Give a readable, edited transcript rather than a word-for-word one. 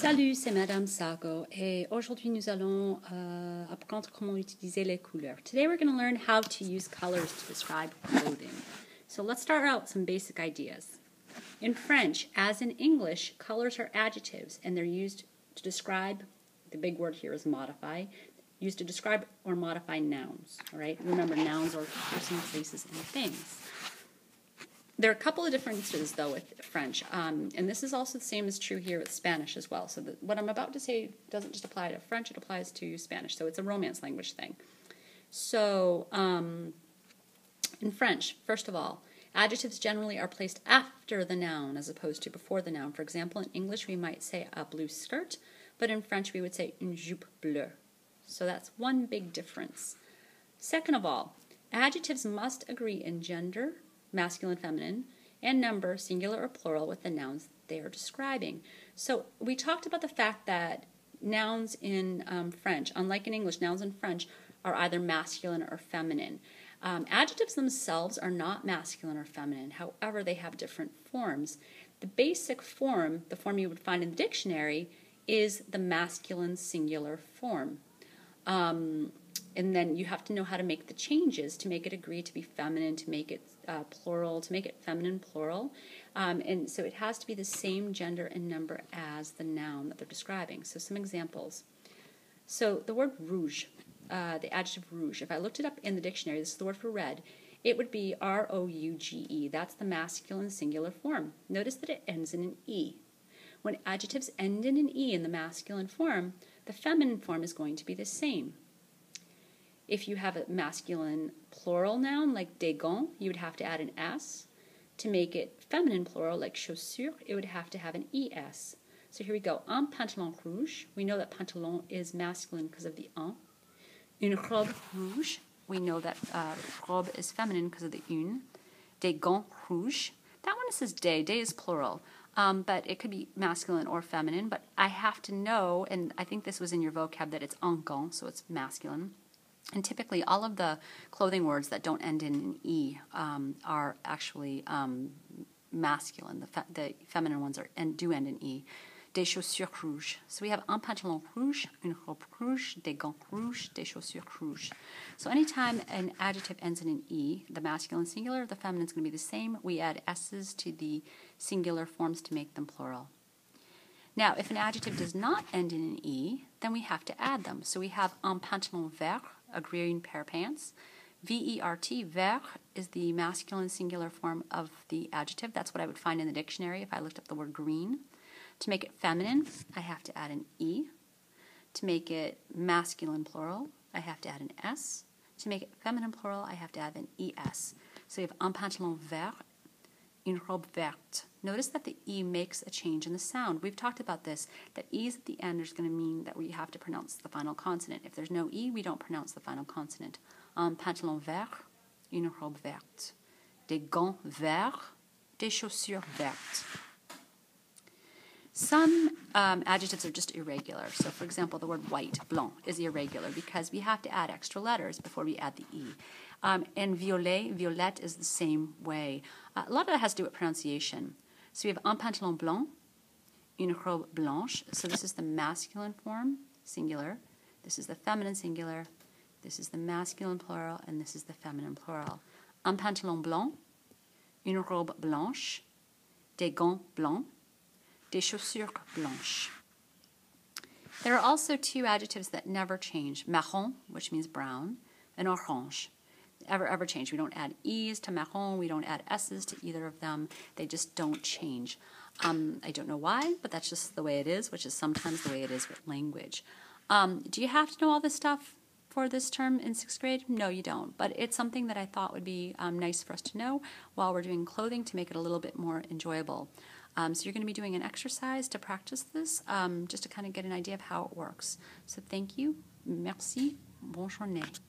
Salut, c'est Madame Sago, et aujourd'hui nous allons apprendre comment utiliser les couleurs. Today we're going to learn how to use colors to describe clothing. So let's start out with some basic ideas. In French, as in English, colors are adjectives and they're used to describe, the big word here is modify, used to describe or modify nouns. All right? Remember, nouns are persons, places, and things. There are a couple of differences, though, with French, and this is also the same as true here with Spanish as well. So what I'm about to say doesn't just apply to French, it applies to Spanish. So it's a Romance language thing. So in French, first of all, adjectives generally are placed after the noun as opposed to before the noun. For example, in English we might say a blue skirt, but in French we would say une jupe bleue. So that's one big difference. Second of all, adjectives must agree in gender, masculine, feminine, and number, singular or plural, with the nouns they are describing. So we talked about the fact that nouns in French, unlike in English, nouns in French are either masculine or feminine. Adjectives themselves are not masculine or feminine. However, they have different forms. The basic form, the form you would find in the dictionary, is the masculine singular form. And then you have to know how to make the changes to make it agree to be feminine, to make it plural, to make it feminine plural. And so it has to be the same gender and number as the noun that they're describing. So some examples. So the word rouge, the adjective rouge, if I looked it up in the dictionary, this is the word for red, it would be R-O-U-G-E. That's the masculine singular form. Notice that it ends in an E. When adjectives end in an E in the masculine form, the feminine form is going to be the same. If you have a masculine plural noun like des gants, you would have to add an S. To make it feminine plural like chaussures, it would have to have an ES. So here we go. Un pantalon rouge. We know that pantalon is masculine because of the un. Une robe rouge. We know that robe is feminine because of the une. Des gants rouges. That one says des. Des is plural. But it could be masculine or feminine. But I have to know, and I think this was in your vocab, that it's un gant, so it's masculine. And typically, all of the clothing words that don't end in an E are actually masculine. The feminine ones do end in E. Des chaussures rouges. So we have un pantalon rouge, une robe rouge, des gants rouges, des chaussures rouges. So anytime an adjective ends in an E, the masculine singular, the feminine is going to be the same. We add S's to the singular forms to make them plural. Now, if an adjective does not end in an E, then we have to add them. So we have un pantalon vert, a green pair of pants. V-E-R-T, vert, is the masculine singular form of the adjective. That's what I would find in the dictionary if I looked up the word green. To make it feminine, I have to add an E. To make it masculine plural, I have to add an S. To make it feminine plural, I have to add an ES. So you have un pantalon vert, une robe verte. Notice that the E makes a change in the sound. We've talked about this, that E's at the end is going to mean that we have to pronounce the final consonant. If there's no E, we don't pronounce the final consonant. Un pantalon vert, une robe verte. Des gants verts, des chaussures vertes. Some adjectives are just irregular. So, for example, the word white, blanc, is irregular because we have to add extra letters before we add the E. And violet, violette is the same way. A lot of that has to do with pronunciation. So we have un pantalon blanc, une robe blanche. So this is the masculine form, singular. This is the feminine singular. This is the masculine plural, and this is the feminine plural. Un pantalon blanc, une robe blanche, des gants blancs, des chaussures blanches. There are also two adjectives that never change. Marron, which means brown, and orange. Ever change. We don't add E's to marron. We don't add S's to either of them. They just don't change. I don't know why, but that's just the way it is, which is sometimes the way it is with language. Do you have to know all this stuff for this term in 6th grade? No, you don't. But it's something that I thought would be nice for us to know while we're doing clothing to make it a little bit more enjoyable. So you're going to be doing an exercise to practice this, just to kind of get an idea of how it works. So thank you. Merci. Bonne journée.